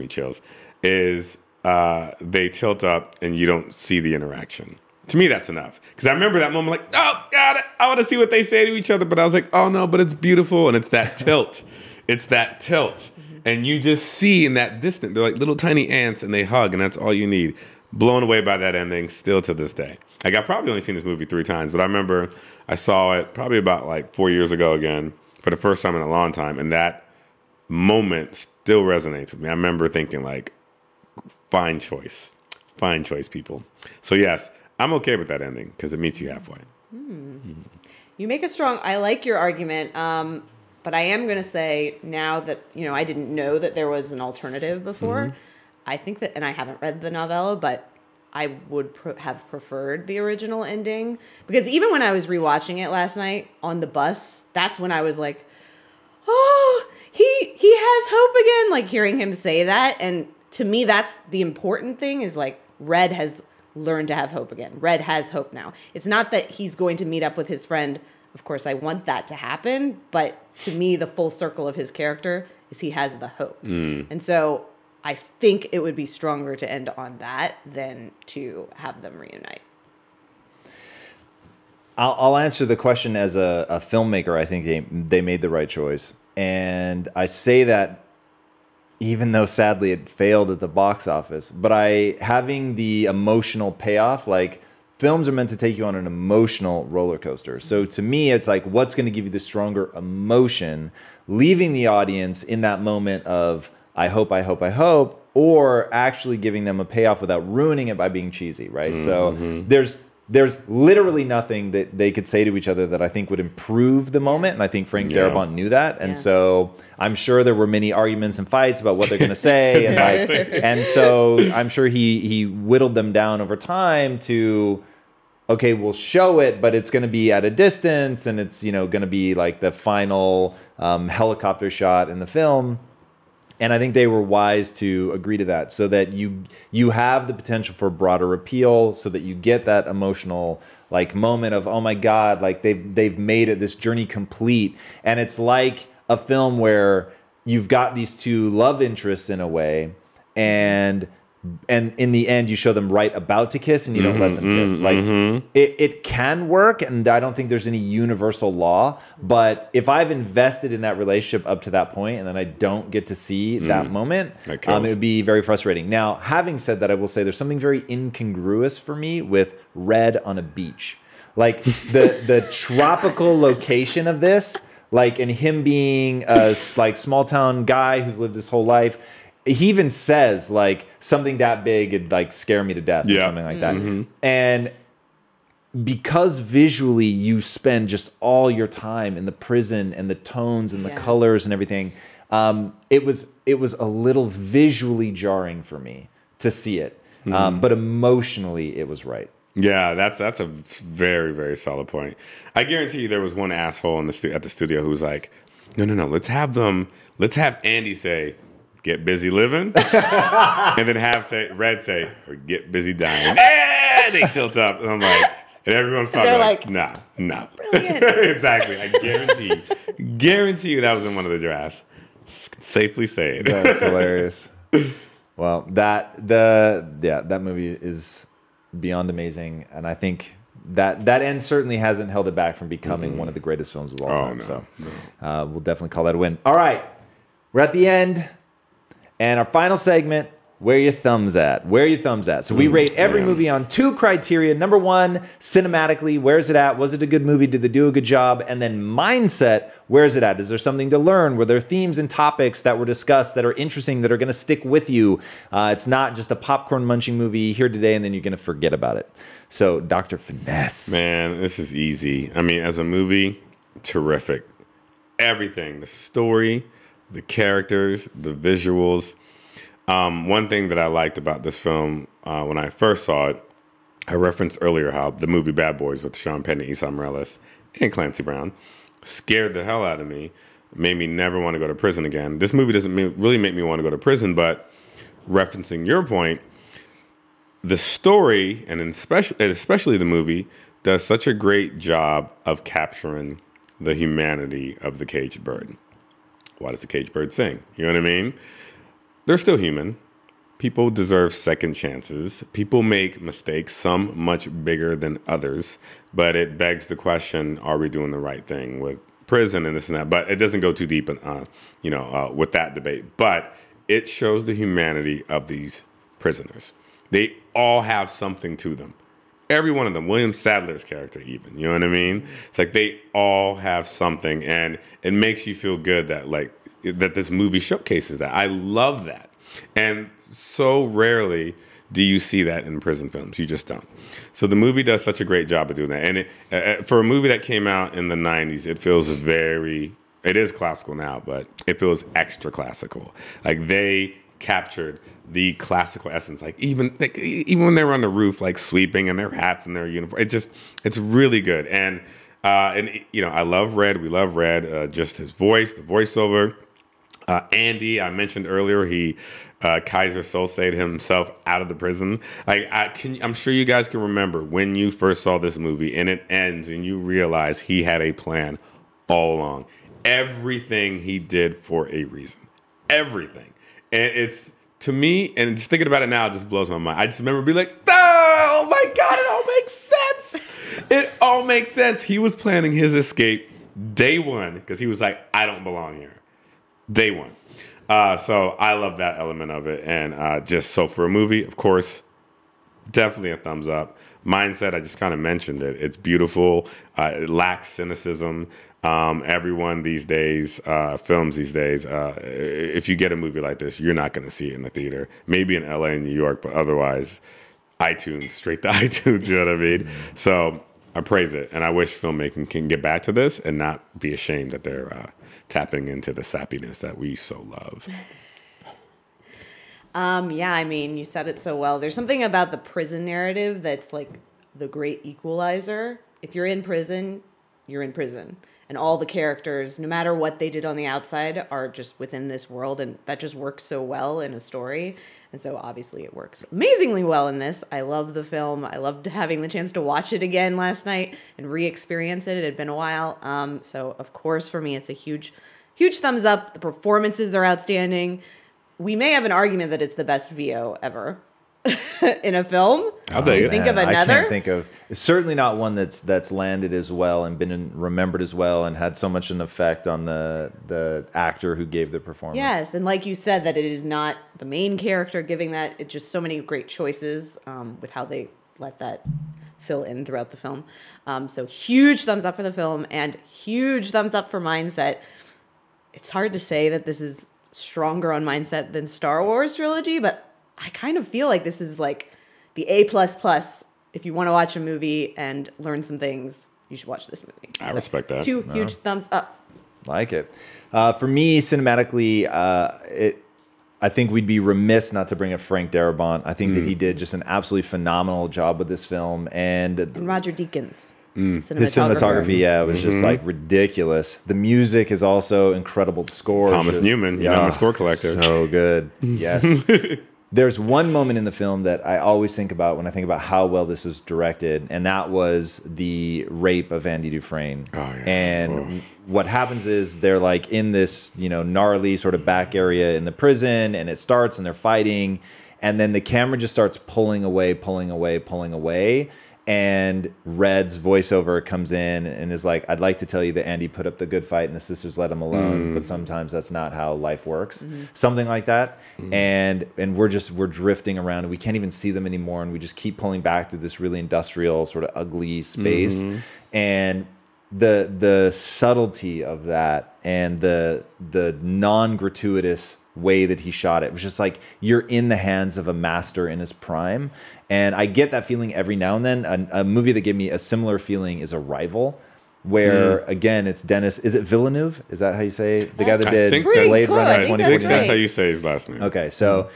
chills, is they tilt up and you don't see the interaction. To me, that's enough. Because I remember that moment like, oh, got it. I want to see what they say to each other. But I was like, oh, no, but it's beautiful. And it's that tilt. It's that tilt. And you just see in that distance, they're like little tiny ants and they hug. And that's all you need. Blown away by that ending still to this day. Like, I've probably only seen this movie 3 times. But I remember I saw it probably about like 4 years ago again for the first time in a long time. And that moment still resonates with me. I remember thinking like, fine choice, people. So yes, I'm okay with that ending because it meets you halfway. You make a strong, I like your argument, but I am going to say now that, I didn't know that there was an alternative before. I think that, and I haven't read the novella, but I would have preferred the original ending because even when I was rewatching it last night on the bus, that's when I was like, oh, he has hope again. Like hearing him say that. And to me, that's the important thing is like Red has learned to have hope again. Red has hope now. It's not that he's going to meet up with his friend. Of course, I want that to happen. But to me, the full circle of his character is he has the hope. And so I think it would be stronger to end on that than to have them reunite. I'll answer the question as a filmmaker. I think they made the right choice. And I say that even though sadly it failed at the box office, but having the emotional payoff, like films are meant to take you on an emotional roller coaster. So to me, it's like, what's going to give you the stronger emotion, leaving the audience in that moment of, I hope, or actually giving them a payoff without ruining it by being cheesy, right? So there's literally nothing that they could say to each other that I think would improve the moment. And I think Frank Darabont knew that. And so I'm sure there were many arguments and fights about what they're going to say. And so I'm sure he whittled them down over time to, okay, we'll show it, but it's going to be at a distance. And it's, going to be like the final helicopter shot in the film. And I think they were wise to agree to that so that you have the potential for broader appeal, so that you get that emotional like moment of, oh my God, like they've made it, this journey complete. And it's like a film where you've got these two love interests in a way, and in the end you show them right about to kiss and you don't let them kiss. Like it can work, and I don't think there's any universal law, but if I've invested in that relationship up to that point and then I don't get to see that moment, it would be very frustrating. Now, having said that, I will say there's something very incongruous for me with Red on a beach. Like the tropical location of this, like, and him being a like small town guy who's lived his whole life. He even says like something that big would like scare me to death or something like that. And because visually you spend just all your time in the prison and the tones and the colors and everything, it was a little visually jarring for me to see it. But emotionally it was right. Yeah, that's a very, very solid point. I guarantee you there was one asshole at the studio who was like, no, let's have Andy say, get busy living, and then Red say, or get busy dying. And they tilt up, and I'm like, and everyone's probably like, nah. Brilliant. Exactly. I guarantee you that was in one of the drafts. Safely say it. That's hilarious. Well, that movie is beyond amazing, and I think that end certainly hasn't held it back from becoming one of the greatest films of all time. No, So no. we'll definitely call that a win. All right, we're at the end, and our final segment. Where are your thumbs at? Where are your thumbs at? So we rate every movie on 2 criteria. Number 1, cinematically, where's it at? Was it a good movie? Did they do a good job? And then mindset, where's it at? Is there something to learn? Were there themes and topics that were discussed that are interesting, that are going to stick with you? It's not just a popcorn munching movie here today and then you're going to forget about it. So Dr. Finesse. Man, this is easy. I mean, as a movie, terrific. Everything, the story, the characters, the visuals. One thing that I liked about this film when I first saw it, I referenced earlier how the movie Bad Boys with Sean Penn and Esau Morales and Clancy Brown scared the hell out of me, made me never want to go to prison again. This movie doesn't really make me want to go to prison, but referencing your point, the story, and especially the movie, does such a great job of capturing the humanity of the caged bird. Why does the caged bird sing? You know what I mean? They're still human. People deserve second chances. People make mistakes, some much bigger than others. But it begs the question, are we doing the right thing with prison and this and that? But it doesn't go too deep with that debate. But it shows the humanity of these prisoners. They all have something to them. Every one of them, William Sadler's character even, you know what I mean? It's like they all have something, and it makes you feel good that this movie showcases that. I love that. And so rarely do you see that in prison films. You just don't. So the movie does such a great job of doing that. And for a movie that came out in the 90s, it feels it is classical now, but it feels extra classical. Like they captured the classical essence. Like even when they were on the roof, like sweeping in their hats and their uniform, it's really good. And I love Red. We love Red. Just his voice, the voiceover. Andy, I mentioned earlier, he Kaiser Soze himself out of the prison. I'm sure you guys can remember when you first saw this movie and it ends and you realize he had a plan all along. Everything he did for a reason. Everything. And it's, to me, and just thinking about it now, it just blows my mind. I just remember being like, oh my God, it all makes sense. It all makes sense. He was planning his escape day one because he was like, I don't belong here. Day one. So I love that element of it. And so for a movie, of course, definitely a thumbs up. Mindset, I just kind of mentioned it. It's beautiful. It lacks cynicism. Everyone these days, films these days, if you get a movie like this, you're not going to see it in the theater. Maybe in LA and New York, but otherwise, iTunes, straight to iTunes, you know what I mean? So I praise it. And I wish filmmaking can get back to this and not be ashamed that they're tapping into the sappiness that we so love. Yeah, I mean, you said it so well. There's something about the prison narrative that's like the great equalizer. If you're in prison, you're in prison. And all the characters, no matter what they did on the outside, are just within this world. And that just works so well in a story. And so obviously it works amazingly well in this. I love the film. I loved having the chance to watch it again last night and re-experience it. It had been a while. So of course, for me, it's a huge, huge thumbs up. The performances are outstanding. We may have an argument that it's the best VO ever in a film. I'll tell you. Think of another. I can't think of. It's certainly not one that's landed as well and been remembered as well and had so much an effect on the actor who gave the performance. Yes, and like you said, that it is not the main character giving that. It's just so many great choices with how they let that fill in throughout the film. So huge thumbs up for the film and huge thumbs up for Mindset. It's hard to say that this is stronger on Mindset than Star Wars trilogy, but I kind of feel like this is like the A++. If you want to watch a movie and learn some things, you should watch this movie. I respect that. Two huge thumbs up. Like it. For me, cinematically, I think we'd be remiss not to bring up Frank Darabont. I think that he did just an absolutely phenomenal job with this film. And Roger Deakins. His cinematography, yeah, it was just like ridiculous. The music is also incredible. The score, Thomas Newman, you know, I'm a score collector. So good. Yes. There's one moment in the film that I always think about when I think about how well this was directed, and that was the rape of Andy Dufresne. Oh, yeah. And what happens is they're like in this, gnarly sort of back area in the prison, and it starts and they're fighting, and then the camera just starts pulling away, And Red's voiceover comes in and is like, I'd like to tell you that Andy put up the good fight and the sisters let him alone, but sometimes that's not how life works. Something like that. And we're drifting around and we can't even see them anymore. And we just keep pulling back through this really industrial, sort of ugly space. And the subtlety of that and the non-gratuitous way that he shot it was just like, you're in the hands of a master in his prime. And I get that feeling every now and then. A movie that gave me a similar feeling is Arrival, where again it's Dennis. Is it Villeneuve? Is that how you say the guy that did Blade Runner 2049? I think that's how you say his last name. Okay, so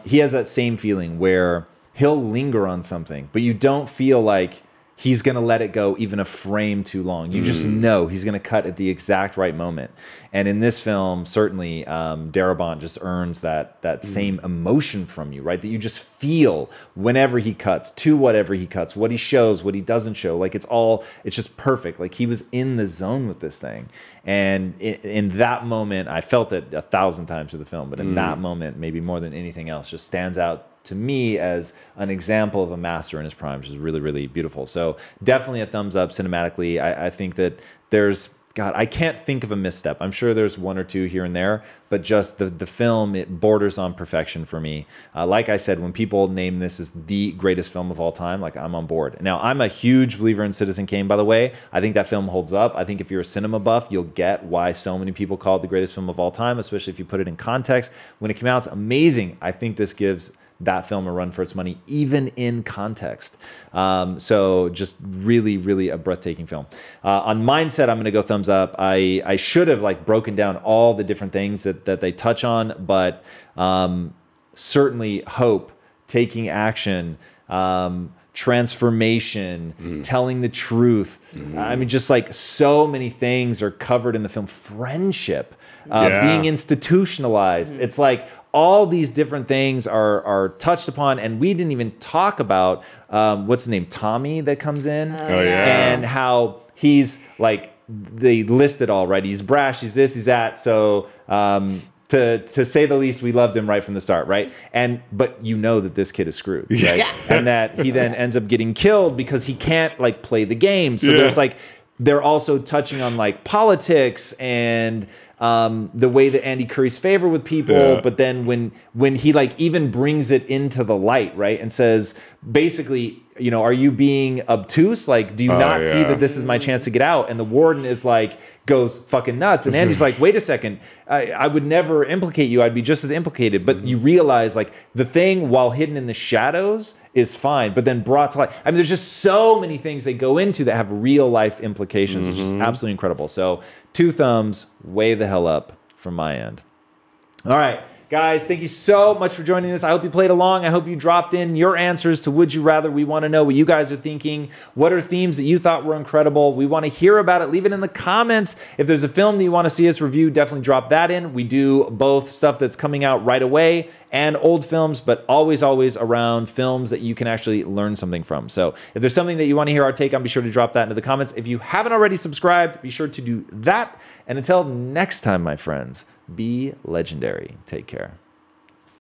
he has that same feeling where he'll linger on something, but you don't feel like he's going to let it go even a frame too long. You just know he's going to cut at the exact right moment. And in this film, certainly, Darabont just earns that same emotion from you, right? That you just feel whenever he cuts, to whatever he cuts, what he shows, what he doesn't show. Like, it's just perfect. Like, he was in the zone with this thing. And in that moment, I felt it 1,000 times through the film, but in that moment, maybe more than anything else, just stands out to me as an example of a master in his prime, which is really, really beautiful. So definitely a thumbs up cinematically. I think that God, I can't think of a misstep. I'm sure there's one or two here and there, but just the film, it borders on perfection for me. Like I said, when people name this as the greatest film of all time, like, I'm on board. Now, I'm a huge believer in Citizen Kane, by the way. I think that film holds up. I think if you're a cinema buff, you'll get why so many people call it the greatest film of all time, especially if you put it in context. When it came out, it's amazing. I think this gives that film a run for its money, even in context. So just really, really a breathtaking film. On Mindset, I'm going to go thumbs up. I should have broken down all the different things that they touch on, but certainly hope, taking action, transformation, telling the truth. I mean, just so many things are covered in the film. Friendship, being institutionalized. It's like all these different things are touched upon, and we didn't even talk about what's his name, Tommy, that comes in, and how he's they list it all, right? He's brash, he's this, he's that. So to say the least, we loved him right from the start, right? But you know that this kid is screwed, right? And that he then ends up getting killed because he can't play the game. So there's they're also touching on politics and the way that Andy curries favor with people, but then when he even brings it into the light, right, and says basically, are you being obtuse? Do you not see that this is my chance to get out? And the warden is goes fucking nuts, and Andy's wait a second, I would never implicate you. I'd be just as implicated. But you realize the thing, while hidden in the shadows, is fine, but then brought to light. I mean, there's just so many things they go into that have real life implications. It's just absolutely incredible. So 2 thumbs, way the hell up from my end. All right, guys, thank you so much for joining us. I hope you played along. I hope you dropped in your answers to Would You Rather. We want to know what you guys are thinking. What are themes that you thought were incredible? We want to hear about it. Leave it in the comments. If there's a film that you want to see us review, definitely drop that in. We do both stuff that's coming out right away and old films, but always around films that you can actually learn something from. So if there's something that you want to hear our take on, be sure to drop that into the comments. If you haven't already subscribed, be sure to do that. And until next time, my friends, be legendary. Take care.